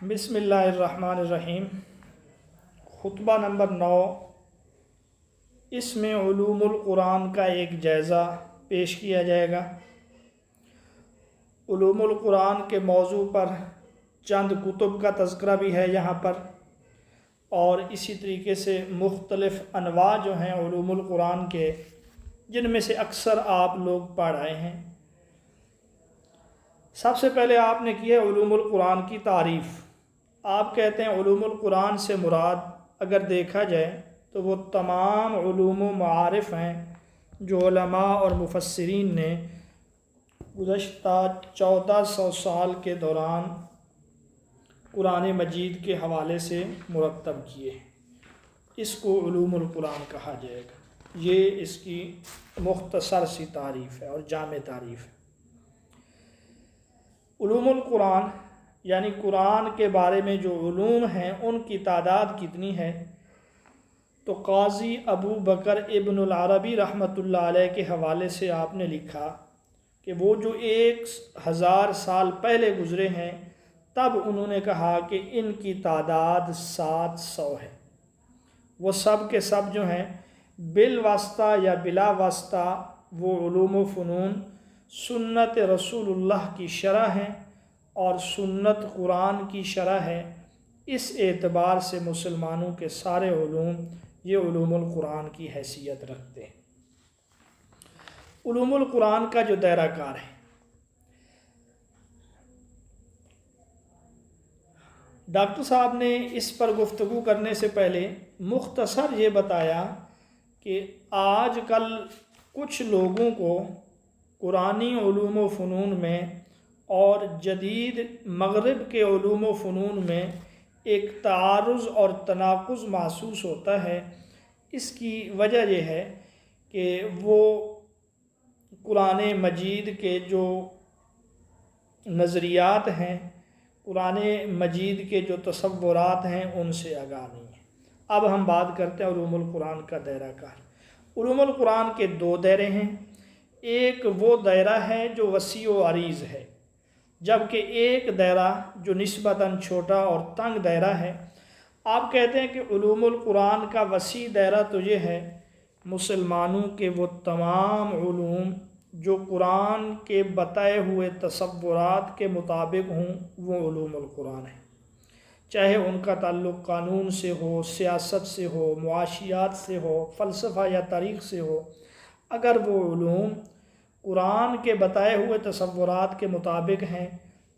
بسم اللہ الرحمن الرحیم۔ خطبہ نمبر 9، اس میں علوم القرآن کا ایک جائزہ پیش کیا جائے گا۔ علوم القرآن کے موضوع پر چند کتب کا تذکرہ بھی ہے یہاں پر، اور اسی طریقے سے مختلف انواع جو ہیں علوم القرآن کے، جن میں سے اکثر آپ لوگ پڑھ رہے ہیں۔ سب سے پہلے آپ نے کی ہے علوم القرآن کی تعریف۔ آپ کہتے ہیں علوم القرآن سے مراد اگر دیکھا جائے تو وہ تمام علوم و معارف ہیں جو علماء اور مفسرین نے گزشتہ 1400 سال کے دوران قرآن مجید کے حوالے سے مرتب کیے۔ اس کو علوم القرآن کہا جائے گا۔ یہ اس کی مختصر سی تعریف ہے اور جامع تعریف ہے۔ علوم القرآن یعنی قرآن کے بارے میں جو علوم ہیں ان کی تعداد کتنی ہے؟ تو قاضی ابو بکر ابن العربی رحمۃ اللہ علیہ کے حوالے سے آپ نے لکھا کہ وہ جو 1000 سال پہلے گزرے ہیں، تب انہوں نے کہا کہ ان کی تعداد 700 ہے۔ وہ سب کے سب جو ہیں بالواسطہ یا بلا واسطہ وہ علوم و فنون سنت رسول اللہ کی شرح ہیں اور سنت قرآن کی شرح ہے۔ اس اعتبار سے مسلمانوں کے سارے علوم یہ علوم القرآن کی حیثیت رکھتے ہیں۔ علوم القرآن کا جو دائرہ کار ہے، ڈاکٹر صاحب نے اس پر گفتگو کرنے سے پہلے مختصر یہ بتایا کہ آج کل کچھ لوگوں کو قرآنی علوم و فنون میں اور جدید مغرب کے علوم و فنون میں ایک تعارض اور تناقض محسوس ہوتا ہے۔ اس کی وجہ یہ ہے کہ وہ قرآن مجید کے جو نظریات ہیں، قرآن مجید کے جو تصورات ہیں، ان سے آگاہ نہیں ہیں۔ اب ہم بات کرتے ہیں علوم القرآن کا دائرہ کار۔ علوم القرآن کے 2 دائرے ہیں۔ ایک وہ دائرہ ہے جو وسیع و عریض ہے، جبکہ ایک دائرہ جو نسبتاً چھوٹا اور تنگ دائرہ ہے۔ آپ کہتے ہیں کہ علوم القرآن کا وسیع دائرہ تو یہ ہے مسلمانوں کے وہ تمام علوم جو قرآن کے بتائے ہوئے تصورات کے مطابق ہوں، وہ علوم القرآن ہیں، چاہے ان کا تعلق قانون سے ہو، سیاست سے ہو، معاشیات سے ہو، فلسفہ یا تاریخ سے ہو۔ اگر وہ علوم قرآن کے بتائے ہوئے تصورات کے مطابق ہیں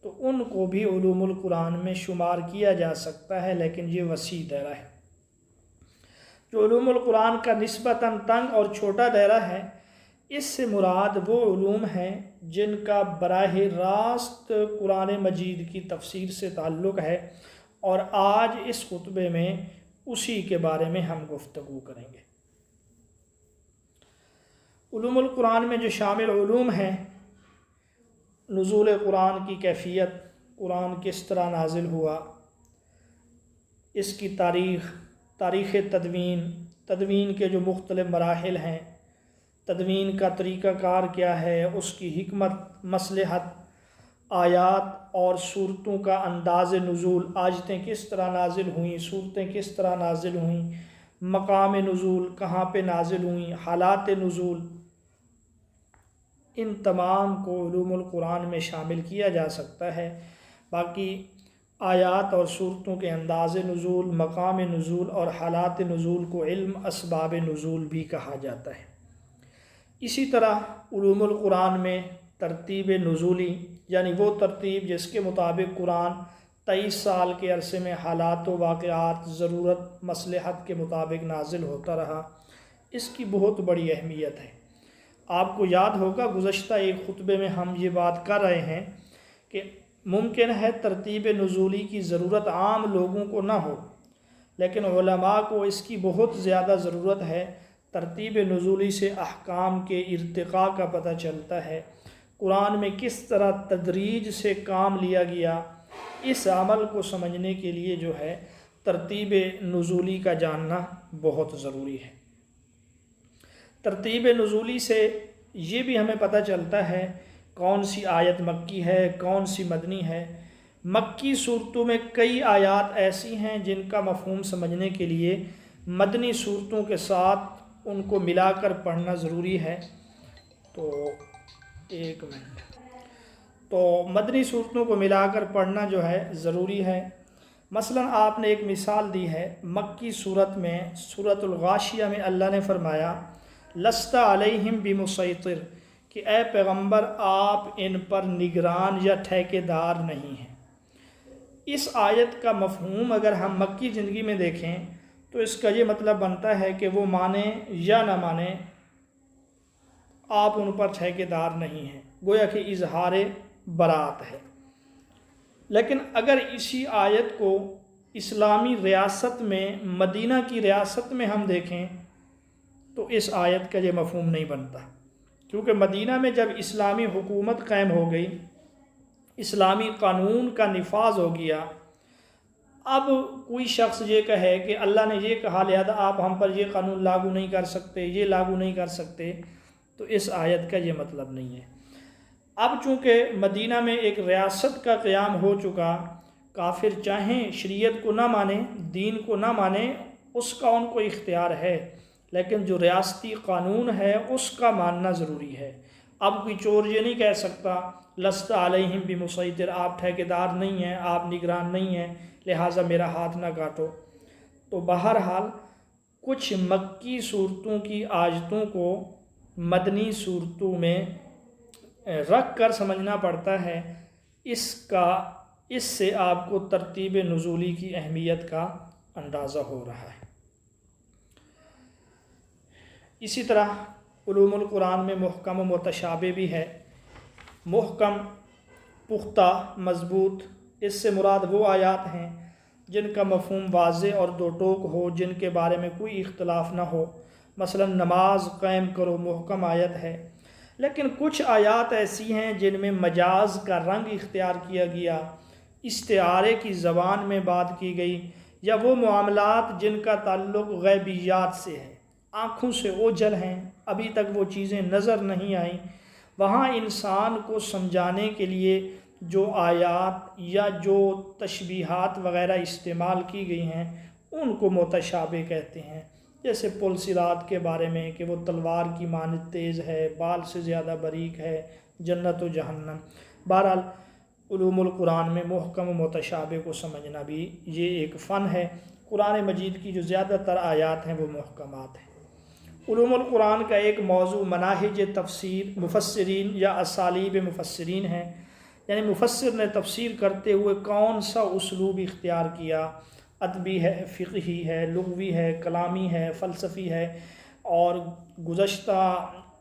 تو ان کو بھی علوم القرآن میں شمار کیا جا سکتا ہے، لیکن یہ وسیع دائرہ ہے۔ جو علوم القرآن کا نسبتاً تنگ اور چھوٹا دائرہ ہے، اس سے مراد وہ علوم ہیں جن کا براہ راست قرآن مجید کی تفسیر سے تعلق ہے، اور آج اس خطبے میں اسی کے بارے میں ہم گفتگو کریں گے۔ علوم القرآن میں جو شامل علوم ہیں، نزول قرآن کی کیفیت، قرآن کس طرح نازل ہوا، اس کی تاریخ تدوین کے جو مختلف مراحل ہیں، تدوین کا طریقہ کار کیا ہے، اس کی حکمت، مصلحت، آیات اور صورتوں کا انداز نزول، آیتیں کس طرح نازل ہوئیں، صورتیں کس طرح نازل ہوئیں، مقام نزول کہاں پہ نازل ہوئیں، حالات نزول، ان تمام کو علوم القرآن میں شامل کیا جا سکتا ہے۔ باقی آیات اور صورتوں کے انداز نزول، مقام نزول اور حالات نزول کو علم اسباب نزول بھی کہا جاتا ہے۔ اسی طرح علوم القرآن میں ترتیب نزولی، یعنی وہ ترتیب جس کے مطابق قرآن 23 سال کے عرصے میں حالات و واقعات، ضرورت، مصلحت کے مطابق نازل ہوتا رہا، اس کی بہت بڑی اہمیت ہے۔ آپ کو یاد ہوگا گزشتہ ایک خطبے میں ہم یہ بات کر رہے ہیں کہ ممکن ہے ترتیب نزولی کی ضرورت عام لوگوں کو نہ ہو، لیکن علماء کو اس کی بہت زیادہ ضرورت ہے۔ ترتیب نزولی سے احکام کے ارتقاء کا پتہ چلتا ہے، قرآن میں کس طرح تدریج سے کام لیا گیا۔ اس عمل کو سمجھنے کے لیے جو ہے ترتیب نزولی کا جاننا بہت ضروری ہے۔ ترتیب نزولی سے یہ بھی ہمیں پتہ چلتا ہے کون سی آیت مکی ہے، کون سی مدنی ہے۔ مکی صورتوں میں کئی آیات ایسی ہیں جن کا مفہوم سمجھنے کے لیے مدنی صورتوں کے ساتھ ان کو ملا کر پڑھنا ضروری ہے۔ تو ایک منٹ، تو مدنی صورتوں کو ملا کر پڑھنا جو ہے ضروری ہے۔ مثلا آپ نے ایک مثال دی ہے، مکی صورت میں سورۃ الغاشیہ میں اللہ نے فرمایا لست علیہم بمسیطر، کہ اے پیغمبر آپ ان پر نگران یا ٹھیکیدار نہیں ہیں۔ اس آیت کا مفہوم اگر ہم مکی زندگی میں دیکھیں تو اس کا یہ مطلب بنتا ہے کہ وہ مانیں یا نہ مانیں آپ ان پر ٹھیکیدار نہیں ہیں، گویا کہ اظہار برات ہے۔ لیکن اگر اسی آیت کو اسلامی ریاست میں، مدینہ کی ریاست میں ہم دیکھیں تو اس آیت کا یہ مفہوم نہیں بنتا، کیونکہ مدینہ میں جب اسلامی حکومت قائم ہو گئی، اسلامی قانون کا نفاذ ہو گیا، اب کوئی شخص یہ کہے کہ اللہ نے یہ کہا لہذا آپ ہم پر یہ قانون لاگو نہیں کر سکتے، یہ لاگو نہیں کر سکتے، تو اس آیت کا یہ مطلب نہیں ہے۔ اب چونکہ مدینہ میں ایک ریاست کا قیام ہو چکا، کافر چاہیں شریعت کو نہ مانیں، دین کو نہ مانیں، اس کا ان کو اختیار ہے، لیکن جو ریاستی قانون ہے اس کا ماننا ضروری ہے۔ اب کوئی چور یہ نہیں کہہ سکتا لست علیہم بمسیطر، آپ ٹھیکیدار نہیں ہیں، آپ نگران نہیں ہیں، لہٰذا میرا ہاتھ نہ کاٹو۔ تو بہرحال کچھ مکی صورتوں کی آیتوں کو مدنی صورتوں میں رکھ کر سمجھنا پڑتا ہے۔ اس سے آپ کو ترتیب نزولی کی اہمیت کا اندازہ ہو رہا ہے۔ اسی طرح علوم القرآن میں محکم و متشابہ بھی ہے۔ محکم پختہ مضبوط، اس سے مراد وہ آیات ہیں جن کا مفہوم واضح اور دو ٹوک ہو، جن کے بارے میں کوئی اختلاف نہ ہو۔ مثلا نماز قائم کرو محکم آیت ہے، لیکن کچھ آیات ایسی ہیں جن میں مجاز کا رنگ اختیار کیا گیا، استعارے کی زبان میں بات کی گئی، یا وہ معاملات جن کا تعلق غیبیات سے ہے، آنکھوں سے اوجھل ہیں، ابھی تک وہ چیزیں نظر نہیں آئیں، وہاں انسان کو سمجھانے کے لیے جو آیات یا جو تشبیہات وغیرہ استعمال کی گئی ہیں ان کو متشابہ کہتے ہیں۔ جیسے پل صراط کے بارے میں کہ وہ تلوار کی مانند تیز ہے، بال سے زیادہ باریک ہے، جنت و جہنم۔ بہرحال علوم القرآن میں محکم و متشابہ کو سمجھنا بھی یہ ایک فن ہے۔ قرآن مجید کی جو زیادہ تر آیات ہیں وہ محکمات ہیں۔ علوم القرآن کا ایک موضوع مناہج تفسیر مفسرین یا اسالیب مفسرین ہے، یعنی مفسر نے تفسیر کرتے ہوئے کون سا اسلوب اختیار کیا، ادبی ہے، فقہی ہے، لغوی ہے، کلامی ہے، فلسفی ہے۔ اور گزشتہ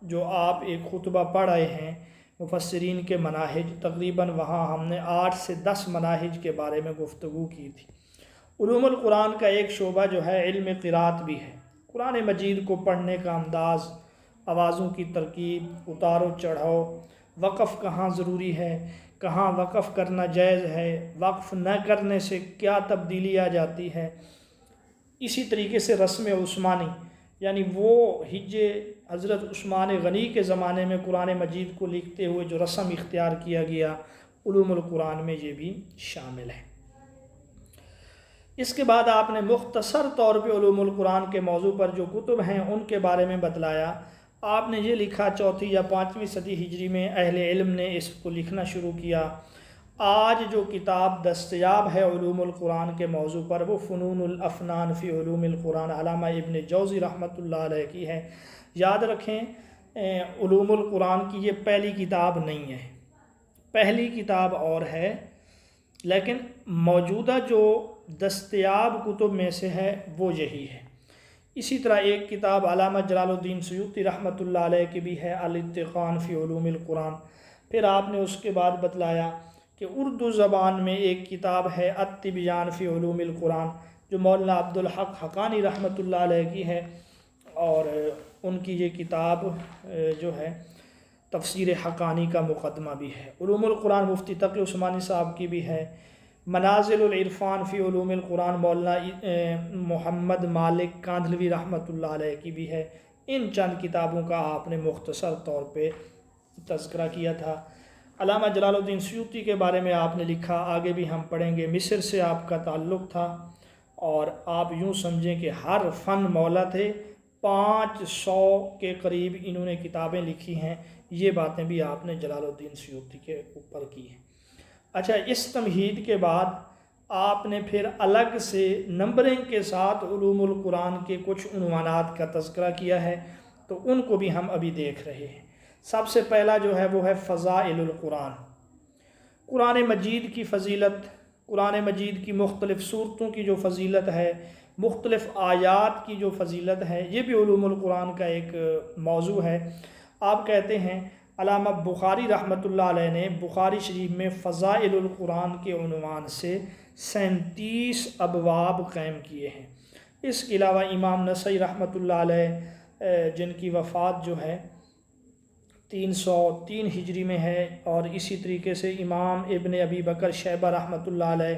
جو آپ ایک خطبہ پڑھ رہے ہیں مفسرین کے مناہج، تقریباً وہاں ہم نے 8 سے 10 مناہج کے بارے میں گفتگو کی تھی۔ علوم القرآن کا ایک شعبہ جو ہے علم قرات بھی ہے۔ قرآن مجید کو پڑھنے کا انداز، آوازوں کی ترکیب، اتار و چڑھاؤ، وقف کہاں ضروری ہے، کہاں وقف کرنا جائز ہے، وقف نہ کرنے سے کیا تبدیلی آ جاتی ہے۔ اسی طریقے سے رسم عثمانی، یعنی وہ حضرت عثمان غنی کے زمانے میں قرآن مجید کو لکھتے ہوئے جو رسم اختیار کیا گیا، علوم القرآن میں یہ بھی شامل ہے۔ اس کے بعد آپ نے مختصر طور پہ علوم القرآن کے موضوع پر جو کتب ہیں ان کے بارے میں بتلایا۔ آپ نے یہ لکھا 4 یا 5ویں صدی ہجری میں اہل علم نے اس کو لکھنا شروع کیا۔ آج جو کتاب دستیاب ہے علوم القرآن کے موضوع پر وہ فنون الافنان فی علوم القرآن علامہ ابن جوزی رحمۃ اللہ علیہ کی ہے۔ یاد رکھیں علوم القرآن کی یہ پہلی کتاب نہیں ہے، پہلی کتاب اور ہے، لیکن موجودہ جو دستیاب کتب میں سے ہے وہ یہی ہے۔ اسی طرح ایک کتاب علامہ جلال الدین سیوطی رحمۃ اللہ علیہ کی بھی ہے، الاتقان فی علوم القرآن۔ پھر آپ نے اس کے بعد بتلایا کہ اردو زبان میں ایک کتاب ہے التبیان فی علوم القرآن، جو مولانا عبدالحق حقانی رحمۃ اللہ علیہ کی ہے، اور ان کی یہ کتاب جو ہے تفسیر حقانی کا مقدمہ بھی ہے۔ علوم القرآن مفتی تقی عثمانی صاحب کی بھی ہے۔ منازل العرفان فی علوم القرآن مولانا محمد مالک کاندھلوی رحمۃ اللہ علیہ کی بھی ہے۔ ان چند کتابوں کا آپ نے مختصر طور پہ تذکرہ کیا تھا۔ علامہ جلال الدین سیوطی کے بارے میں آپ نے لکھا، آگے بھی ہم پڑھیں گے، مصر سے آپ کا تعلق تھا اور آپ یوں سمجھیں کہ ہر فن مولا تھے، 500 کے قریب انہوں نے کتابیں لکھی ہیں۔ یہ باتیں بھی آپ نے جلال الدین سیوطی کے اوپر کی ہیں۔ اچھا، اس تمہید کے بعد آپ نے پھر الگ سے نمبرنگ کے ساتھ علوم القرآن کے کچھ عنوانات کا تذکرہ کیا ہے، تو ان کو بھی ہم ابھی دیکھ رہے ہیں۔ سب سے پہلا جو ہے وہ ہے فضائل القرآن، قرآن مجید کی فضیلت، قرآن مجید کی مختلف صورتوں کی جو فضیلت ہے، مختلف آیات کی جو فضیلت ہے، یہ بھی علوم القرآن کا ایک موضوع ہے۔ آپ کہتے ہیں علامہ بخاری رحمۃ اللہ علیہ نے بخاری شریف میں فضائل القرآن کے عنوان سے 37 ابواب قائم کیے ہیں۔ اس کے علاوہ امام نسائی رحمۃ اللہ علیہ جن کی وفات جو ہے 303 ہجری میں ہے، اور اسی طریقے سے امام ابن ابی بکر شیبہ رحمۃ اللہ علیہ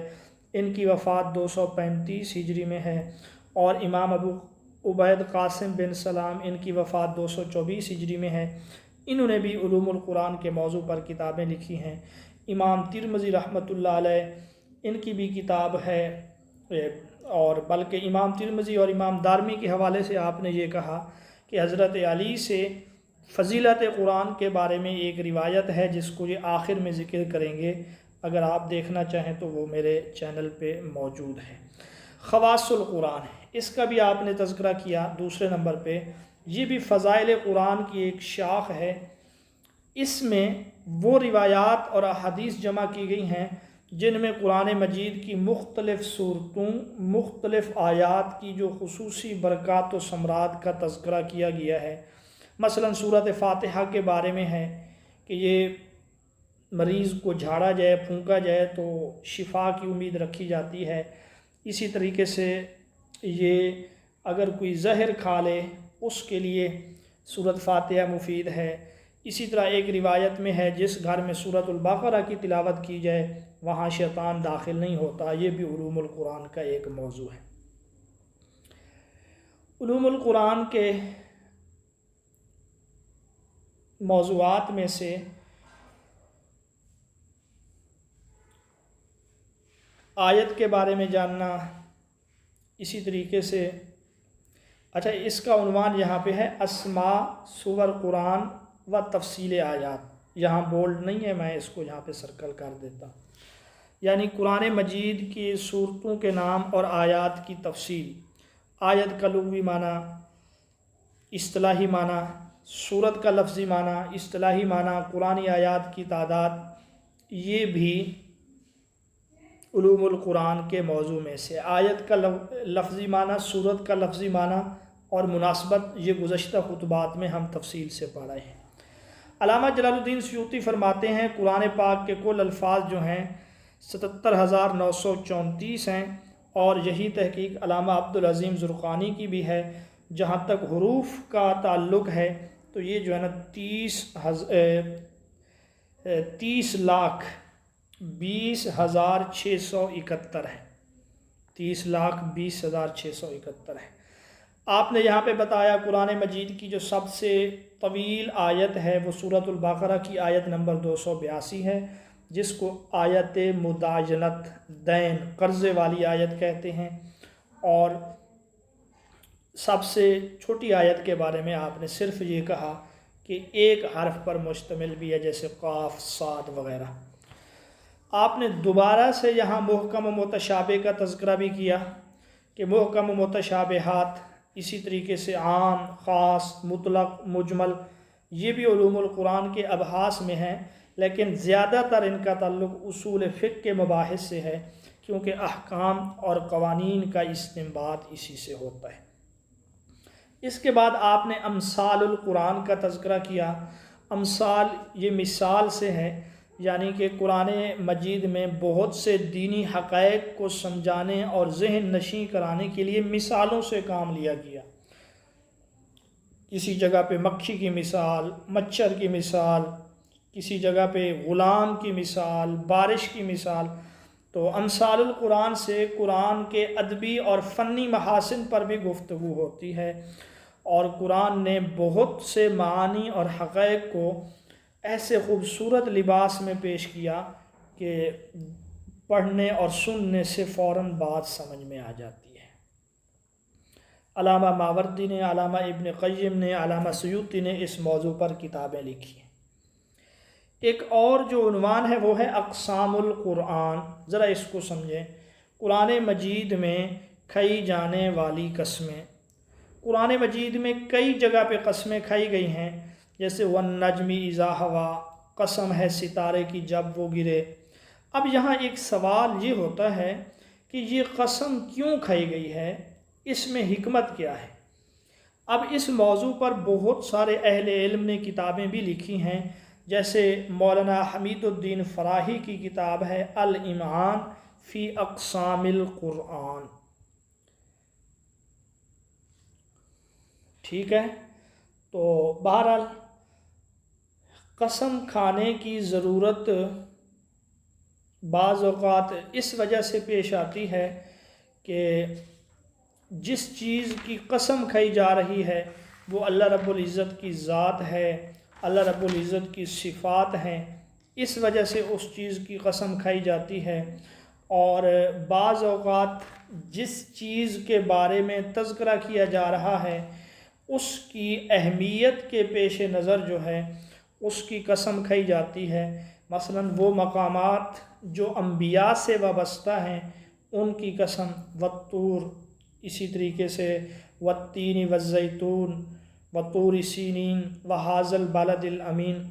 ان کی وفات 235 ہجری میں ہے، اور امام ابو عبید قاسم بن سلام ان کی وفات 224 ہجری میں ہے۔ انہوں نے بھی علوم القرآن کے موضوع پر کتابیں لکھی ہیں۔ امام ترمذی رحمۃ اللہ علیہ ان کی بھی کتاب ہے، اور بلکہ امام ترمذی اور امام دارمی کے حوالے سے آپ نے یہ کہا کہ حضرت علی سے فضیلت قرآن کے بارے میں ایک روایت ہے جس کو یہ آخر میں ذکر کریں گے، اگر آپ دیکھنا چاہیں تو وہ میرے چینل پہ موجود ہے۔ خواص القرآن، اس کا بھی آپ نے تذکرہ کیا دوسرے نمبر پہ، یہ بھی فضائل قرآن کی ایک شاخ ہے۔ اس میں وہ روایات اور احادیث جمع کی گئی ہیں جن میں قرآن مجید کی مختلف صورتوں، مختلف آیات کی جو خصوصی برکات و ثمرات کا تذکرہ کیا گیا ہے۔ مثلا سورۃ فاتحہ کے بارے میں ہے کہ یہ مریض کو جھاڑا جائے، پھونکا جائے تو شفا کی امید رکھی جاتی ہے۔ اسی طریقے سے یہ اگر کوئی زہر کھا لے اس کے لیے سورۃ فاتحہ مفید ہے۔ اسی طرح ایک روایت میں ہے جس گھر میں سورۃ البقرہ کی تلاوت کی جائے وہاں شیطان داخل نہیں ہوتا۔ یہ بھی علوم القرآن کا ایک موضوع ہے۔ علوم القرآن کے موضوعات میں سے آیت کے بارے میں جاننا، اسی طریقے سے اچھا اس کا عنوان یہاں پہ ہے اسماء سور قرآن و تفصیل آیات، یہاں بولڈ نہیں ہے، میں اس کو یہاں پہ سرکل کر دیتا ہوں۔ یعنی قرآن مجید کی صورتوں کے نام اور آیات کی تفصیل، آیت کا لغوی معنی، اصطلاحی معنی، سورت کا لفظی معنی، اصطلاحی معنی، قرآنی آیات کی تعداد، یہ بھی علوم القرآن کے موضوع میں سے۔ آیت کا لفظی معنی، سورت کا لفظی معنی اور مناسبت، یہ گزشتہ خطبات میں ہم تفصیل سے پڑھ رہے ہیں۔ علامہ جلال الدین سیوطی فرماتے ہیں قرآن پاک کے کل الفاظ جو ہیں 77,934 ہیں، اور یہی تحقیق علامہ عبدالعظیم زرقانی کی بھی ہے۔ جہاں تک حروف کا تعلق ہے تو یہ جو ہے نا 30,20,671 ہے، 30,20,671 ہے۔ آپ نے یہاں پہ بتایا قرآن مجید کی جو سب سے طویل آیت ہے وہ سورۃ البقرہ کی آیت نمبر 282 ہے، جس کو آیت مداینت، دین، قرضے والی آیت کہتے ہیں۔ اور سب سے چھوٹی آیت کے بارے میں آپ نے صرف یہ کہا کہ ایک حرف پر مشتمل بھی ہے، جیسے قاف، صاد وغیرہ۔ آپ نے دوبارہ سے یہاں محکم و متشابہ کا تذکرہ بھی کیا کہ محکم و متشابہات، اسی طریقے سے عام، خاص، مطلق، مجمل، یہ بھی علوم القرآن کے ابحاث میں ہیں، لیکن زیادہ تر ان کا تعلق اصول فقہ کے مباحث سے ہے، کیونکہ احکام اور قوانین کا استنباط اسی سے ہوتا ہے۔ اس کے بعد آپ نے امثال القرآن کا تذکرہ کیا۔ امثال یہ مثال سے ہے، یعنی کہ قرآن مجید میں بہت سے دینی حقائق کو سمجھانے اور ذہن نشیں کرانے کے لیے مثالوں سے کام لیا گیا۔ کسی جگہ پہ مکھی کی مثال، مچھر کی مثال، کسی جگہ پہ غلام کی مثال، بارش کی مثال۔ تو امثال القرآن سے قرآن کے ادبی اور فنی محاسن پر بھی گفتگو ہوتی ہے، اور قرآن نے بہت سے معانی اور حقائق کو ایسے خوبصورت لباس میں پیش کیا کہ پڑھنے اور سننے سے فوراً بات سمجھ میں آ جاتی ہے۔ علامہ ماوردی نے، علامہ ابن قیم نے، علامہ سیوطی نے اس موضوع پر کتابیں لکھی ہیں۔ ایک اور جو عنوان ہے وہ ہے اقسام القرآن۔ ذرا اس کو سمجھیں۔ قرآن مجید میں کھائی جانے والی قسمیں، قرآن مجید میں کئی جگہ پہ قسمیں کھائی گئی ہیں، جیسے والنجم اذا ہوا، قسم ہے ستارے کی جب وہ گرے۔ اب یہاں ایک سوال یہ ہوتا ہے کہ یہ قسم کیوں کھائی گئی ہے، اس میں حکمت کیا ہے؟ اب اس موضوع پر بہت سارے اہل علم نے کتابیں بھی لکھی ہیں، جیسے مولانا حمید الدین فراہی کی کتاب ہے الامعان فی اقسام القرآن۔ ٹھیک ہے، تو بہرحال قسم کھانے کی ضرورت بعض اوقات اس وجہ سے پیش آتی ہے کہ جس چیز کی قسم کھائی جا رہی ہے وہ اللہ رب العزت کی ذات ہے، اللہ رب العزت کی صفات ہیں، اس وجہ سے اس چیز کی قسم کھائی جاتی ہے۔ اور بعض اوقات جس چیز کے بارے میں تذکرہ کیا جا رہا ہے اس کی اہمیت کے پیش نظر جو ہے اس کی قسم کھائی جاتی ہے۔ مثلاً وہ مقامات جو انبیاء سے وابستہ ہیں ان کی قسم، والطور، اسی طریقے سے والتین والزیتون وطور سینین وہذا البلد الامین۔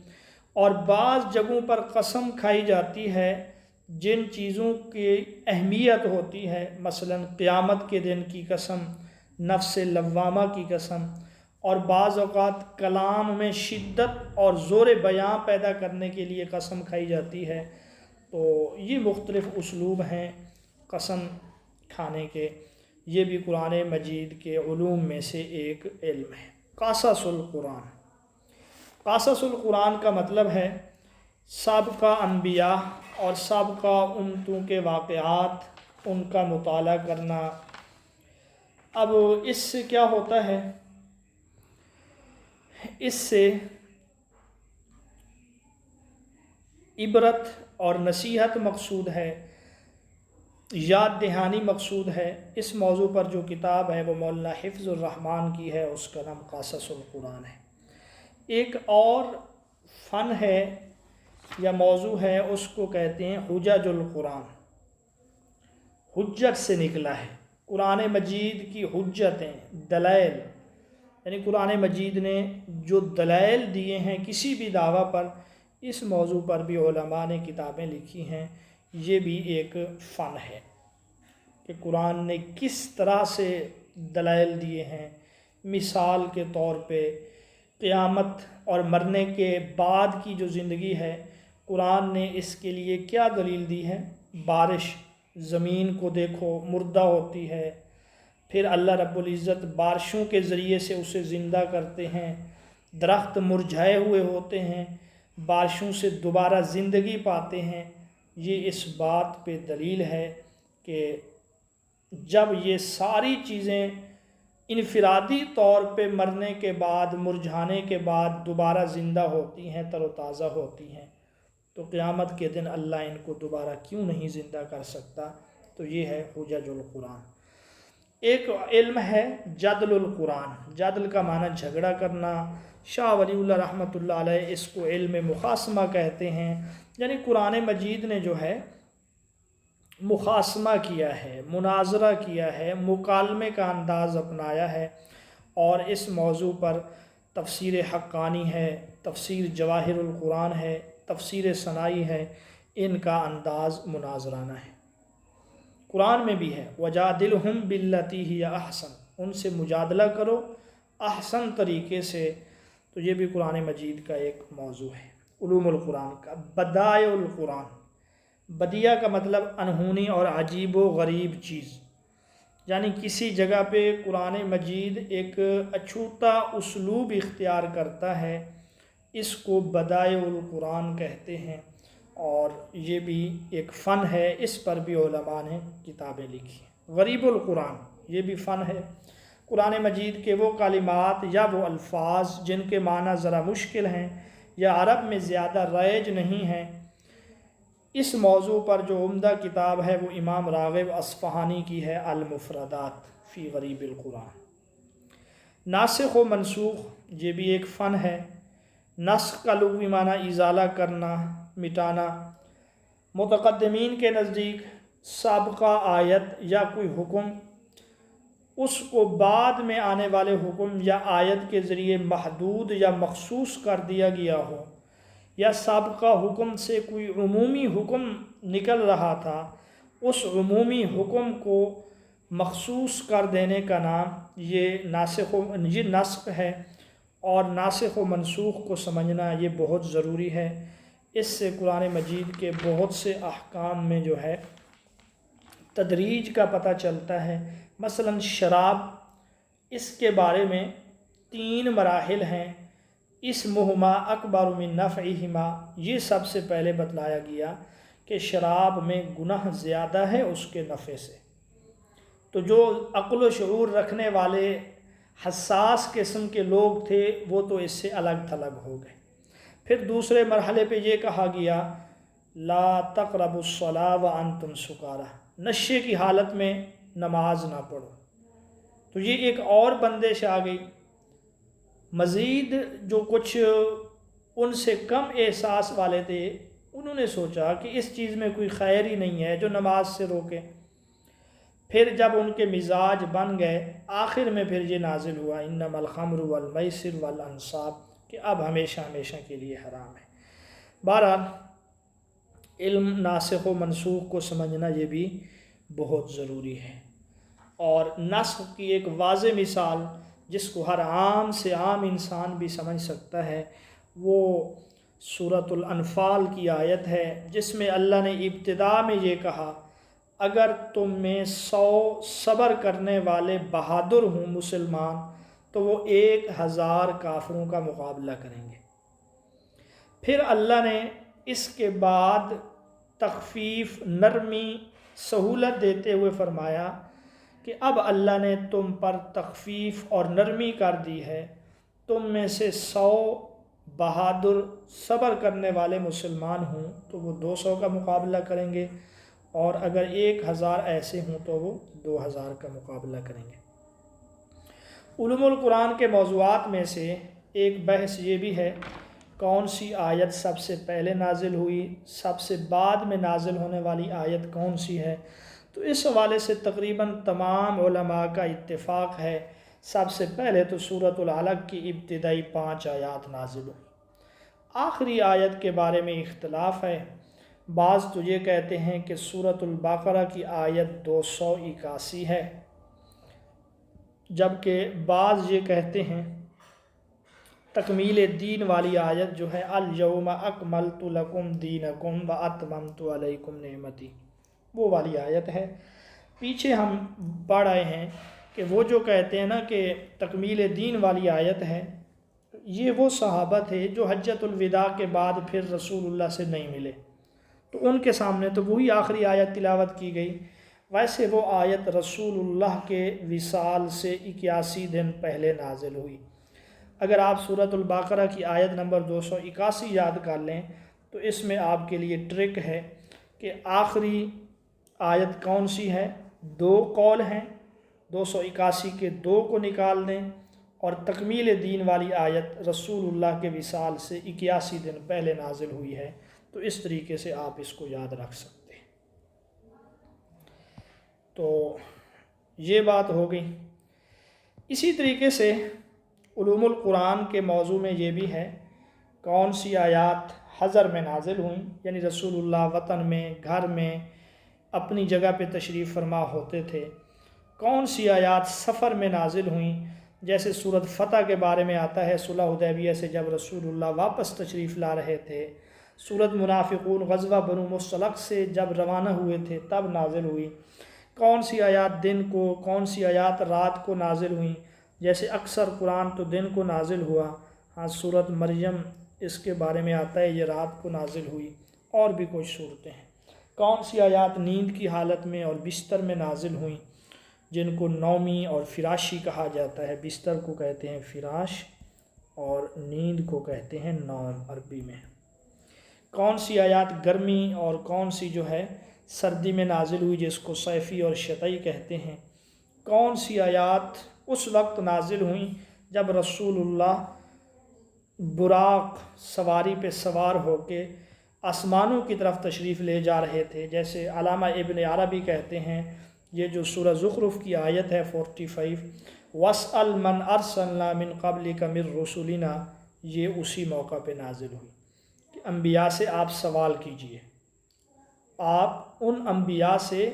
اور بعض جگہوں پر قسم کھائی جاتی ہے جن چیزوں کی اہمیت ہوتی ہے، مثلاً قیامت کے دن کی قسم، نفس لوامہ کی قسم، اور بعض اوقات کلام میں شدت اور زور بیاں پیدا کرنے کے لیے قسم کھائی جاتی ہے۔ تو یہ مختلف اسلوب ہیں قسم کھانے کے، یہ بھی قرآن مجید کے علوم میں سے ایک علم ہے۔ قصص القرآن، قصص القرآن کا مطلب ہے سابقہ انبیاء اور سابقہ امتوں کے واقعات، ان کا مطالعہ کرنا۔ اب اس سے کیا ہوتا ہے؟ اس سے عبرت اور نصیحت مقصود ہے، یاد دہانی مقصود ہے۔ اس موضوع پر جو کتاب ہے وہ مولانا حفظ الرحمان کی ہے، اس کا نام قصص القرآن ہے۔ ایک اور فن ہے یا موضوع ہے، اس کو کہتے ہیں حجج القرآن۔ حجت سے نکلا ہے، قرآن مجید کی حجتیں، دلائل، یعنی قرآن مجید نے جو دلائل دیے ہیں کسی بھی دعویٰ پر، اس موضوع پر بھی علماء نے کتابیں لکھی ہیں۔ یہ بھی ایک فن ہے کہ قرآن نے کس طرح سے دلائل دیے ہیں۔ مثال کے طور پہ قیامت اور مرنے کے بعد کی جو زندگی ہے، قرآن نے اس کے لیے کیا دلیل دی ہے؟ بارش، زمین کو دیکھو مردہ ہوتی ہے، پھر اللہ رب العزت بارشوں کے ذریعے سے اسے زندہ کرتے ہیں، درخت مرجھائے ہوئے ہوتے ہیں، بارشوں سے دوبارہ زندگی پاتے ہیں۔ یہ اس بات پہ دلیل ہے کہ جب یہ ساری چیزیں انفرادی طور پہ مرنے کے بعد، مرجھانے کے بعد دوبارہ زندہ ہوتی ہیں، تر و تازہ ہوتی ہیں، تو قیامت کے دن اللہ ان کو دوبارہ کیوں نہیں زندہ کر سکتا؟ تو یہ ہے حجج القرآن۔ ایک علم ہے جدل القرآن۔ جدل کا معنی جھگڑا کرنا۔ شاہ ولی اللہ رحمۃ اللہ علیہ اس کو علم مخاصمہ کہتے ہیں، یعنی قرآن مجید نے جو ہے مخاصمہ کیا ہے، مناظرہ کیا ہے، مکالمے کا انداز اپنایا ہے، اور اس موضوع پر تفسیر حقانی ہے، تفسیر جواہر القرآن ہے، تفسیر ثنائی ہے، ان کا انداز مناظرانہ ہے۔ قرآن میں بھی ہے وَجَادِلْهُمْ بِالَّتِي هِيَ أَحْسَنُ، ان سے مجادلہ کرو احسن طریقے سے۔ تو یہ بھی قرآن مجید کا ایک موضوع ہے۔ علوم القرآن کا بدائع القرآن، بدیع کا مطلب انہونی اور عجیب و غریب چیز، یعنی کسی جگہ پہ قرآن مجید ایک اچھوتا اسلوب اختیار کرتا ہے، اس کو بدائع القرآن کہتے ہیں، اور یہ بھی ایک فن ہے، اس پر بھی علماء نے کتابیں لکھی ہیں۔ غریب القرآن، یہ بھی فن ہے۔ قرآن مجید کے وہ کلمات یا وہ الفاظ جن کے معنی ذرا مشکل ہیں یا عرب میں زیادہ رائج نہیں ہے۔ اس موضوع پر جو عمدہ کتاب ہے وہ امام راغب اصفہانی کی ہے، المفردات فی غریب القرآن۔ ناسخ و منسوخ یہ بھی ایک فن ہے۔ نسخ کا لغوی معنی ازالہ کرنا، مٹانا۔ متقدمین کے نزدیک سابقہ آیت یا کوئی حکم اس کو بعد میں آنے والے حکم یا آیت کے ذریعے محدود یا مخصوص کر دیا گیا ہو، یا سابقہ حکم سے کوئی عمومی حکم نکل رہا تھا، اس عمومی حکم کو مخصوص کر دینے کا نام یہ نسخ ہے۔ اور ناسخ و منسوخ کو سمجھنا یہ بہت ضروری ہے۔ اس سے قرآن مجید کے بہت سے احکام میں جو ہے تدریج کا پتہ چلتا ہے۔ مثلا شراب، اس کے بارے میں 3 مراحل ہیں۔ اسمہما اکبر من نفعہما، یہ سب سے پہلے بتلایا گیا کہ شراب میں گناہ زیادہ ہے اس کے نفع سے، تو جو عقل و شعور رکھنے والے حساس قسم کے لوگ تھے وہ تو اس سے الگ تھلگ ہو گئے۔ پھر دوسرے مرحلے پہ یہ کہا گیا لا تقربوا الصلاۃ وانتم سکارى، نشے کی حالت میں نماز نہ پڑھو، تو یہ ایک اور بندش آ گئی۔ مزید جو کچھ ان سے کم احساس والے تھے انہوں نے سوچا کہ اس چیز میں کوئی خیر ہی نہیں ہے جو نماز سے روکے۔ پھر جب ان کے مزاج بن گئے، آخر میں پھر یہ نازل ہوا انما الخمر والمیسر والانصاب، کہ اب ہمیشہ ہمیشہ کے لیے حرام ہے۔ بہرحال علم ناسخ و منسوخ کو سمجھنا یہ بھی بہت ضروری ہے۔ اور نسخ کی ایک واضح مثال جس کو ہر عام سے عام انسان بھی سمجھ سکتا ہے وہ سورۃ الانفال کی آیت ہے، جس میں اللہ نے ابتدا میں یہ کہا اگر تم میں 100 صبر کرنے والے بہادر ہوں مسلمان تو وہ 1000 کافروں کا مقابلہ کریں گے۔ پھر اللہ نے اس کے بعد تخفیف، نرمی، سہولت دیتے ہوئے فرمایا کہ اب اللہ نے تم پر تخفیف اور نرمی کر دی ہے، تم میں سے 100 بہادر صبر کرنے والے مسلمان ہوں تو وہ 200 کا مقابلہ کریں گے، اور اگر 1000 ایسے ہوں تو وہ 2000 کا مقابلہ کریں گے۔ علوم القرآن کے موضوعات میں سے ایک بحث یہ بھی ہے کون سی آیت سب سے پہلے نازل ہوئی، سب سے بعد میں نازل ہونے والی آیت کون سی ہے۔ تو اس حوالے سے تقریباً تمام علماء کا اتفاق ہے سب سے پہلے تو سورۃ العلق کی ابتدائی 5 آیات نازل ہوئی۔ آخری آیت کے بارے میں اختلاف ہے، بعض تو یہ کہتے ہیں کہ سورۃ البقرہ کی آیت 281 ہے، جبکہ بعض یہ کہتے ہیں تکمیل دین والی آیت جو ہے الیوم اکملت لکم دینکم واتممت علیکم نعمتی، وہ والی آیت ہے۔ پیچھے ہم پڑھ آئے ہیں کہ وہ جو کہتے ہیں نا کہ تکمیل دین والی آیت ہے، یہ وہ صحابہ تھے جو حجۃ الوداع کے بعد پھر رسول اللہ سے نہیں ملے، تو ان کے سامنے تو وہی آخری آیت تلاوت کی گئی۔ ویسے وہ آیت رسول اللہ کے وصال سے 81 دن پہلے نازل ہوئی۔ اگر آپ سورۃ البقرہ کی آیت نمبر 281 یاد کر لیں تو اس میں آپ کے لیے ٹرک ہے کہ آخری آیت کون سی ہے، 2 قول ہیں، 281 کے 2 کو نکال دیں، اور تکمیل دین والی آیت رسول اللہ کے وصال سے 81 دن پہلے نازل ہوئی ہے، تو اس طریقے سے آپ اس کو یاد رکھ سکتے ہیں۔ تو یہ بات ہو گئی۔ اسی طریقے سے علوم القرآن کے موضوع میں یہ بھی ہے کون سی آیات حضر میں نازل ہوئیں، یعنی رسول اللہ وطن میں، گھر میں، اپنی جگہ پہ تشریف فرما ہوتے تھے، کون سی آیات سفر میں نازل ہوئیں، جیسے سورۃ فتح کے بارے میں آتا ہے صلح حدیبیہ سے جب رسول اللہ واپس تشریف لا رہے تھے، سورۃ منافقون غزوہ بنو مصطلق سے جب روانہ ہوئے تھے تب نازل ہوئی، کون سی آیات دن کو، کون سی آیات رات کو نازل ہوئیں، جیسے اکثر قرآن تو دن کو نازل ہوا، ہاں سورۃ مریم اس کے بارے میں آتا ہے یہ رات کو نازل ہوئی، اور بھی کچھ صورتیں ہیں، کون سی آیات نیند کی حالت میں اور بستر میں نازل ہوئیں، جن کو نومی اور فراشی کہا جاتا ہے، بستر کو کہتے ہیں فراش اور نیند کو کہتے ہیں نوم عربی میں۔ کون سی آیات گرمی اور کون سی جو ہے سردی میں نازل ہوئی جس کو صیفی اور شتعی کہتے ہیں؟ کون سی آیات اس وقت نازل ہوئیں جب رسول اللہ براق سواری پہ سوار ہو کے آسمانوں کی طرف تشریف لے جا رہے تھے؟ جیسے علامہ ابن عربی کہتے ہیں یہ جو سورہ زخرف کی آیت ہے 45، وَاسْأَلْ مَنْ أَرْسَلْنَا مِنْ قَبْلِكَ مِنْ رُسُلِنَا، یہ اسی موقع پہ نازل ہوئی کہ انبیاء سے آپ سوال کیجئے، آپ ان انبیاء سے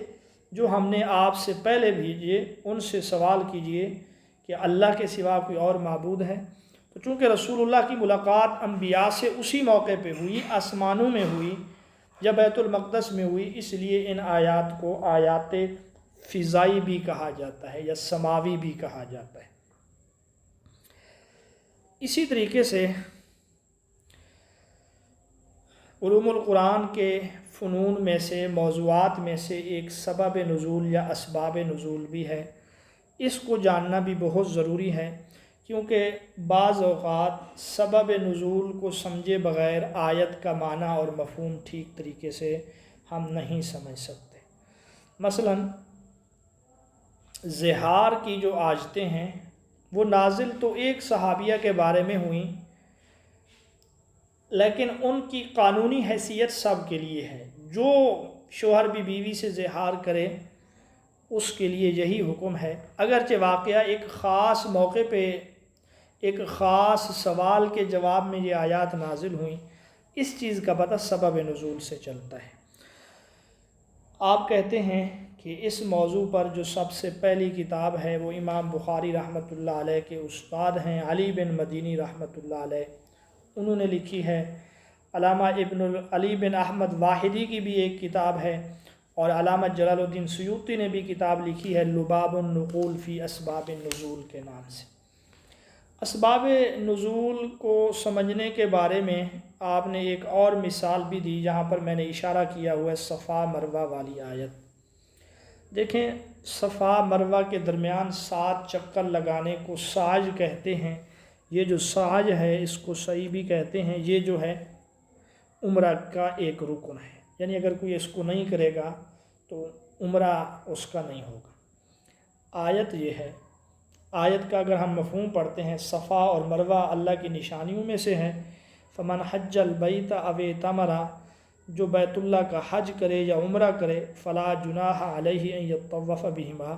جو ہم نے آپ سے پہلے بھیجے ان سے سوال کیجئے کہ اللہ کے سوا کوئی اور معبود ہے؟ تو چونکہ رسول اللہ کی ملاقات انبیاء سے اسی موقع پہ ہوئی، آسمانوں میں ہوئی، جب بیت المقدس میں ہوئی، اس لیے ان آیات کو آیات فضائی بھی کہا جاتا ہے یا سماوی بھی کہا جاتا ہے۔ اسی طریقے سے علوم القرآن کے فنون میں سے، موضوعات میں سے ایک سبب نزول یا اسباب نزول بھی ہے۔ اس کو جاننا بھی بہت ضروری ہے، کیونکہ بعض اوقات سبب نزول کو سمجھے بغیر آیت کا معنی اور مفہوم ٹھیک طریقے سے ہم نہیں سمجھ سکتے۔ مثلاً زہار کی جو آیتیں ہیں وہ نازل تو ایک صحابیہ کے بارے میں ہوئیں، لیکن ان کی قانونی حیثیت سب کے لیے ہے۔ جو شوہر بھی بیوی سے زہار کرے اس کے لیے یہی حکم ہے، اگرچہ واقعہ ایک خاص موقع پہ ایک خاص سوال کے جواب میں یہ آیات نازل ہوئیں۔ اس چیز کا پتہ سبب نزول سے چلتا ہے۔ آپ کہتے ہیں کہ اس موضوع پر جو سب سے پہلی کتاب ہے وہ امام بخاری رحمۃ اللہ علیہ کے استاد ہیں علی بن مدینی رحمۃ اللہ علیہ، انہوں نے لکھی ہے۔ علامہ علی بن احمد واحدی کی بھی ایک کتاب ہے، اور علامہ جلال الدین سیوطی نے بھی کتاب لکھی ہے لباب النقول فی اسباب النزول کے نام سے۔ اسباب نزول کو سمجھنے کے بارے میں آپ نے ایک اور مثال بھی دی، جہاں پر میں نے اشارہ کیا ہوا ہے صفا مروہ والی آیت۔ دیکھیں، صفا مروہ کے درمیان 7 چکر لگانے کو سعی کہتے ہیں۔ یہ جو سعی ہے اس کو صحیح بھی کہتے ہیں، یہ جو ہے عمرہ کا ایک رکن ہے، یعنی اگر کوئی اس کو نہیں کرے گا تو عمرہ اس کا نہیں ہوگا۔ آیت یہ ہے، آیت کا اگر ہم مفہوم پڑھتے ہیں، صفا اور مروہ اللہ کی نشانیوں میں سے ہیں۔ فمن حج البیت او اعتمر، جو بیت اللہ کا حج کرے یا عمرہ کرے، فلا جناح علیہ ان یطوف بہما،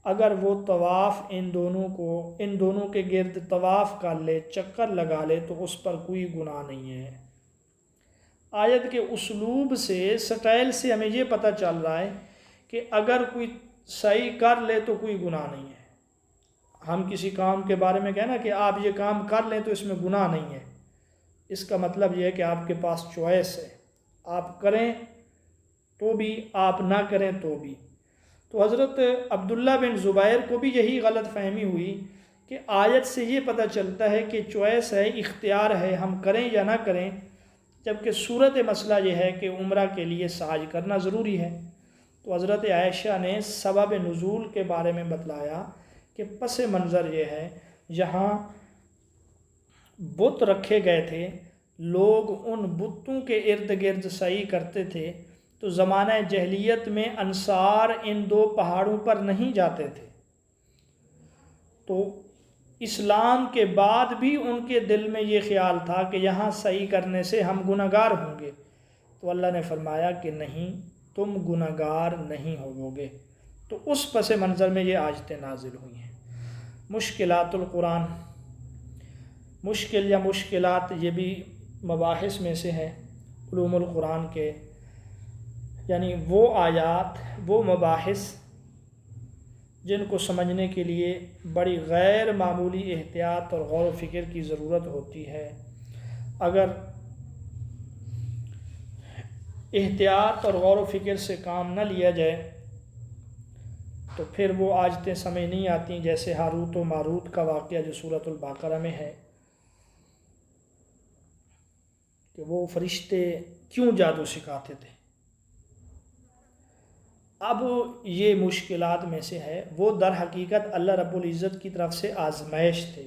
اگر وہ طواف ان دونوں کے گرد طواف کر لے، چکر لگا لے، تو اس پر کوئی گناہ نہیں ہے۔ آیت کے اسلوب سے، سٹائل سے ہمیں یہ پتہ چل رہا ہے کہ اگر کوئی صحیح کر لے تو کوئی گناہ نہیں ہے۔ ہم کسی کام کے بارے میں کہنا کہ آپ یہ کام کر لیں تو اس میں گناہ نہیں ہے، اس کا مطلب یہ ہے کہ آپ کے پاس چوائس ہے، آپ کریں تو بھی، آپ نہ کریں تو بھی۔ تو حضرت عبداللہ بن زبیر کو بھی یہی غلط فہمی ہوئی کہ آیت سے یہ پتہ چلتا ہے کہ چوائس ہے، اختیار ہے، ہم کریں یا نہ کریں، جبکہ صورت مسئلہ یہ ہے کہ عمرہ کے لیے سعی کرنا ضروری ہے۔ تو حضرت عائشہ نے سبب نزول کے بارے میں بتلایا کہ پس منظر یہ ہے، جہاں بت رکھے گئے تھے، لوگ ان بتوں کے ارد گرد سعی کرتے تھے، تو زمانہ جاہلیت میں انصار ان 2 پہاڑوں پر نہیں جاتے تھے، تو اسلام کے بعد بھی ان کے دل میں یہ خیال تھا کہ یہاں سعی کرنے سے ہم گنہگار ہوں گے، تو اللہ نے فرمایا کہ نہیں، تم گنہگار نہیں ہوگے۔ تو اس پس منظر میں یہ آیتیں نازل ہوئی ہیں۔ مشکلات القرآن، مشکل یا مشکلات، یہ بھی مباحث میں سے ہے علوم القرآن کے، یعنی وہ آیات، وہ مباحث جن کو سمجھنے کے لیے بڑی غیر معمولی احتیاط اور غور و فکر کی ضرورت ہوتی ہے۔ اگر احتیاط اور غور و فکر سے کام نہ لیا جائے تو پھر وہ آیتیں سمجھ نہیں آتی، جیسے ہاروت و ماروت کا واقعہ جو سورۃ البقرہ میں ہے کہ وہ فرشتے کیوں جادو سکھاتے تھے۔ اب یہ مشکلات میں سے ہے، وہ در حقیقت اللہ رب العزت کی طرف سے آزمائش تھے،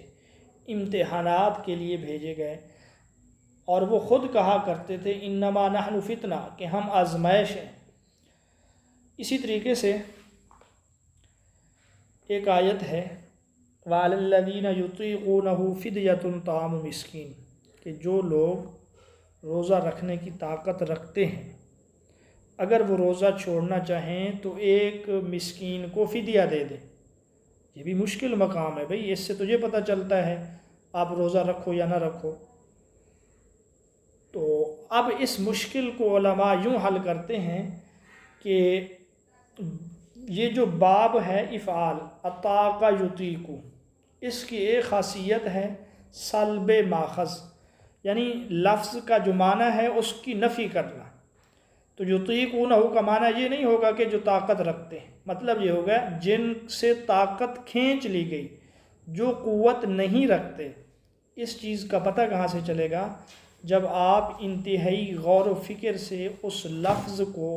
امتحانات کے لیے بھیجے گئے، اور وہ خود کہا کرتے تھے انما نحن فتنہ، کہ ہم آزمائش ہیں۔ اسی طریقے سے ایک آیت ہے وَعَلَى الَّذِينَ يُطِيقُونَهُ فِدْيَةٌ طَعَامُ مِسْكِينٍ، کہ جو لوگ روزہ رکھنے کی طاقت رکھتے ہیں، اگر وہ روزہ چھوڑنا چاہیں تو ایک مسکین کو فدیہ دے دیں۔ یہ بھی مشکل مقام ہے بھئی، اس سے تجھے پتہ چلتا ہے آپ روزہ رکھو یا نہ رکھو۔ تو اب اس مشکل کو علماء یوں حل کرتے ہیں کہ یہ جو باب ہے افعال اطاق یطیقو، اس کی ایک خاصیت ہے سلب ماخذ، یعنی لفظ کا جو معنی ہے اس کی نفی کرنا۔ تو یطیقونہ کا معنی یہ نہیں ہوگا کہ جو طاقت رکھتے ہیں، مطلب یہ ہوگا جن سے طاقت کھینچ لی گئی، جو قوت نہیں رکھتے۔ اس چیز کا پتہ کہاں سے چلے گا؟ جب آپ انتہائی غور و فکر سے اس لفظ کو،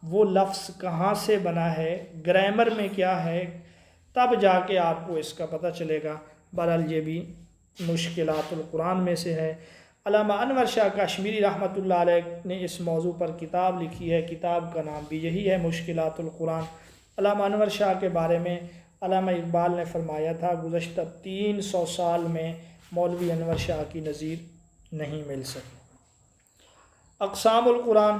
وہ لفظ کہاں سے بنا ہے، گرامر میں کیا ہے، تب جا کے آپ کو اس کا پتہ چلے گا۔ بہرحال یہ بھی مشکلات القرآن میں سے ہے۔ علامہ انور شاہ کشمیری رحمۃ اللہ علیہ نے اس موضوع پر کتاب لکھی ہے، کتاب کا نام بھی یہی ہے مشکلات القرآن۔ علامہ انور شاہ کے بارے میں علامہ اقبال نے فرمایا تھا گزشتہ 300 سال میں مولوی انور شاہ کی نظیر نہیں مل سکی۔ اقسام القرآن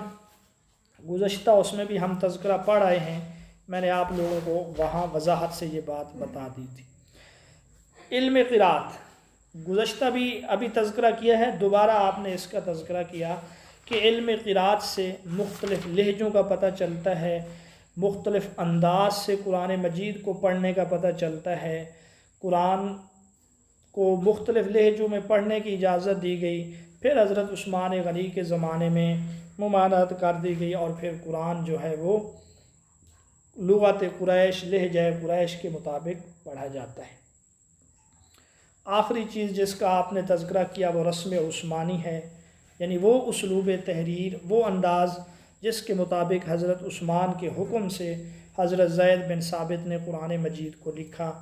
گزشتہ اس میں بھی ہم تذکرہ پڑھ آئے ہیں، میں نے آپ لوگوں کو وہاں وضاحت سے یہ بات بتا دی تھی۔ علم قرات گزشتہ بھی ابھی تذکرہ کیا ہے، دوبارہ آپ نے اس کا تذکرہ کیا کہ علم قرات سے مختلف لہجوں کا پتہ چلتا ہے، مختلف انداز سے قرآن مجید کو پڑھنے کا پتہ چلتا ہے، قرآن کو مختلف لہجوں میں پڑھنے کی اجازت دی گئی، پھر حضرت عثمان غنی کے زمانے میں ممانعت کر دی گئی، اور پھر قرآن جو ہے وہ لغت قریش، لہجہ قریش کے مطابق پڑھا جاتا ہے۔ آخری چیز جس کا آپ نے تذکرہ کیا وہ رسم عثمانی ہے، یعنی وہ اسلوب تحریر، وہ انداز جس کے مطابق حضرت عثمان کے حکم سے حضرت زید بن ثابت نے قرآن مجید کو لکھا۔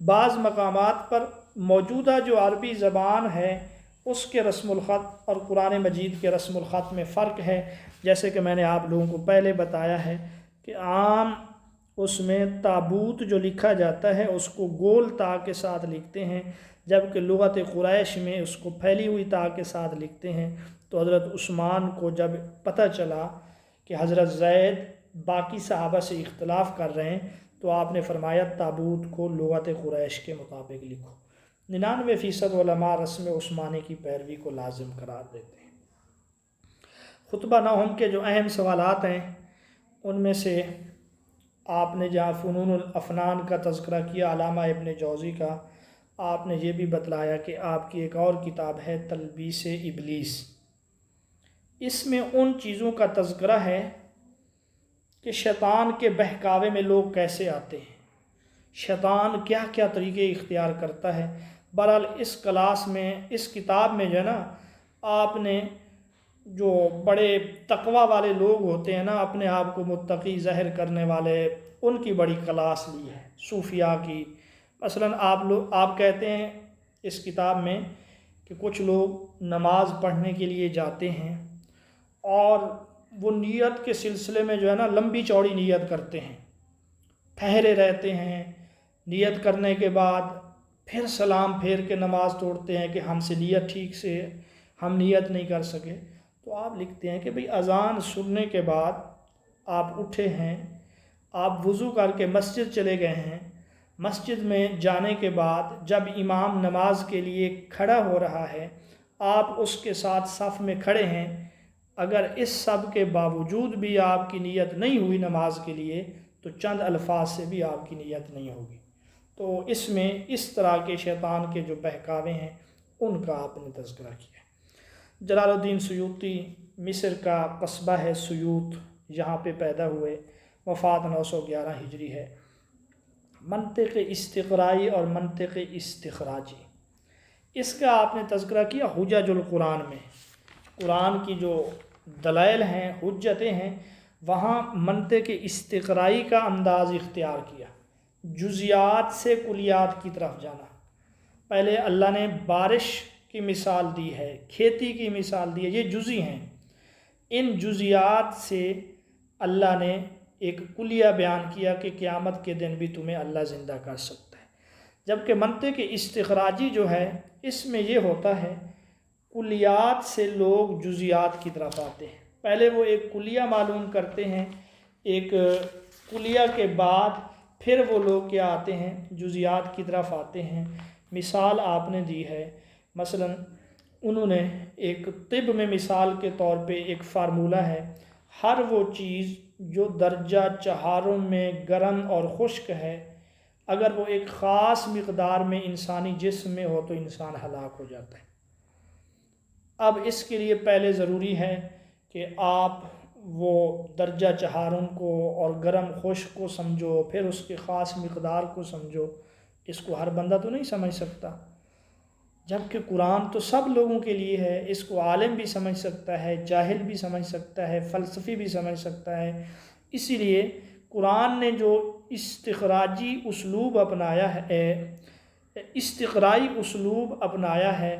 بعض مقامات پر موجودہ جو عربی زبان ہے اس کے رسم الخط اور قرآن مجید کے رسم الخط میں فرق ہے، جیسے کہ میں نے آپ لوگوں کو پہلے بتایا ہے کہ عام اس میں تابوت جو لکھا جاتا ہے اس کو گول تا کے ساتھ لکھتے ہیں، جبکہ لغت قریش میں اس کو پھیلی ہوئی تا کے ساتھ لکھتے ہیں۔ تو حضرت عثمان کو جب پتہ چلا کہ حضرت زید باقی صحابہ سے اختلاف کر رہے ہیں تو آپ نے فرمایا تابوت کو لغت قریش کے مطابق لکھو۔ 99% علماء رسم عثمانی کی پیروی کو لازم قرار دیتے ہیں۔ خطبہ نوم کے جو اہم سوالات ہیں ان میں سے آپ نے جہاں فنون الافنان کا تذکرہ کیا علامہ ابن جوزی کا، آپ نے یہ بھی بتلایا کہ آپ کی ایک اور کتاب ہے تلبیس ابلیس، اس میں ان چیزوں کا تذکرہ ہے کہ شیطان کے بہکاوے میں لوگ کیسے آتے ہیں، شیطان کیا کیا طریقے اختیار کرتا ہے۔ بہرحال اس کلاس میں، اس کتاب میں جو ہے نا، آپ نے جو بڑے تقوی والے لوگ ہوتے ہیں نا، اپنے آپ کو متقی ظاہر کرنے والے، ان کی بڑی کلاس لی ہے، صوفیاء کی۔ مثلا آپ کہتے ہیں اس کتاب میں کہ کچھ لوگ نماز پڑھنے کے لیے جاتے ہیں اور وہ نیت کے سلسلے میں جو ہے نا لمبی چوڑی نیت کرتے ہیں، ٹھہرے رہتے ہیں، نیت کرنے کے بعد پھر سلام پھیر کے نماز توڑتے ہیں کہ ہم سے نیت ٹھیک سے ہم نیت نہیں کر سکے۔ تو آپ لکھتے ہیں کہ بھئی اذان سننے کے بعد آپ اٹھے ہیں، آپ وضو کر کے مسجد چلے گئے ہیں، مسجد میں جانے کے بعد جب امام نماز کے لیے کھڑا ہو رہا ہے آپ اس کے ساتھ صف میں کھڑے ہیں، اگر اس سب کے باوجود بھی آپ کی نیت نہیں ہوئی نماز کے لیے تو چند الفاظ سے بھی آپ کی نیت نہیں ہوگی۔ تو اس میں اس طرح کے شیطان کے جو بہکاوے ہیں ان کا آپ نے تذکرہ کیا ہے۔ جلال الدین سیوطی مصر کا قصبہ ہے سیوط، یہاں پہ پیدا ہوئے، وفات 911 ہجری ہے۔ منطق استقرائی اور منطق استخراجی، اس کا آپ نے تذکرہ کیا حجج القرآن میں۔ قرآن کی جو دلائل ہیں، حجتیں ہیں، وہاں منطق استقرائی کا انداز اختیار کیا، جزیات سے کلیات کی طرف جانا۔ پہلے اللہ نے بارش کی مثال دی ہے، کھیتی کی مثال دی ہے، یہ جزئی ہیں۔ ان جزیات سے اللہ نے ایک کلیہ بیان کیا کہ قیامت کے دن بھی تمہیں اللہ زندہ کر سکتا ہے، جبکہ منطق استخراجی جو ہے اس میں یہ ہوتا ہے کلیات سے لوگ جزیات کی طرف آتے ہیں۔ پہلے وہ ایک کلیہ معلوم کرتے ہیں، ایک کلیہ کے بعد پھر وہ لوگ کیا آتے ہیں، جزیات کی طرف آتے ہیں۔ مثال آپ نے دی ہے، مثلا انہوں نے ایک طب میں مثال کے طور پہ ایک فارمولہ ہے، ہر وہ چیز جو درجہ چہارم میں گرم اور خشک ہے اگر وہ ایک خاص مقدار میں انسانی جسم میں ہو تو انسان ہلاک ہو جاتا ہے۔ اب اس کے لیے پہلے ضروری ہے کہ آپ وہ درجہ چہارم کو اور گرم خشک کو سمجھو، پھر اس کے خاص مقدار کو سمجھو۔ اس کو ہر بندہ تو نہیں سمجھ سکتا، جبکہ قرآن تو سب لوگوں کے لیے ہے۔ اس کو عالم بھی سمجھ سکتا ہے، جاہل بھی سمجھ سکتا ہے، فلسفی بھی سمجھ سکتا ہے۔ اسی لیے قرآن نے جو استخراجی اسلوب اپنایا ہے، استقرائی اسلوب اپنایا ہے،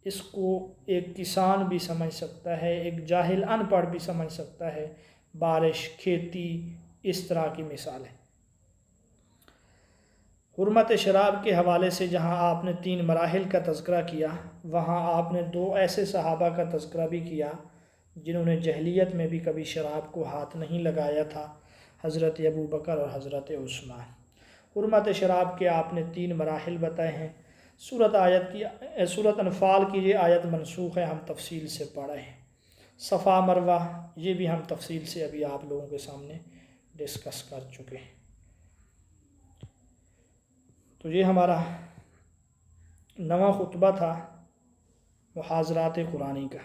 اس کو ایک کسان بھی سمجھ سکتا ہے، ایک جاہل ان پڑھ بھی سمجھ سکتا ہے۔ بارش، کھیتی، اس طرح کی مثال ہے۔ حرمت شراب کے حوالے سے جہاں آپ نے 3 مراحل کا تذکرہ کیا، وہاں آپ نے 2 ایسے صحابہ کا تذکرہ بھی کیا جنہوں نے جہلیت میں بھی کبھی شراب کو ہاتھ نہیں لگایا تھا، حضرت ابوبکر اور حضرت عثمان۔ حرمت شراب کے آپ نے 3 مراحل بتائے ہیں۔ سورۃ انفال کی یہ آیت منسوخ ہے، ہم تفصیل سے پڑھ رہے ہیں۔ صفا مروہ یہ بھی ہم تفصیل سے ابھی آپ لوگوں کے سامنے ڈسکس کر چکے ہیں۔ تو یہ ہمارا نواں خطبہ تھا محاضرات قرآنی کا۔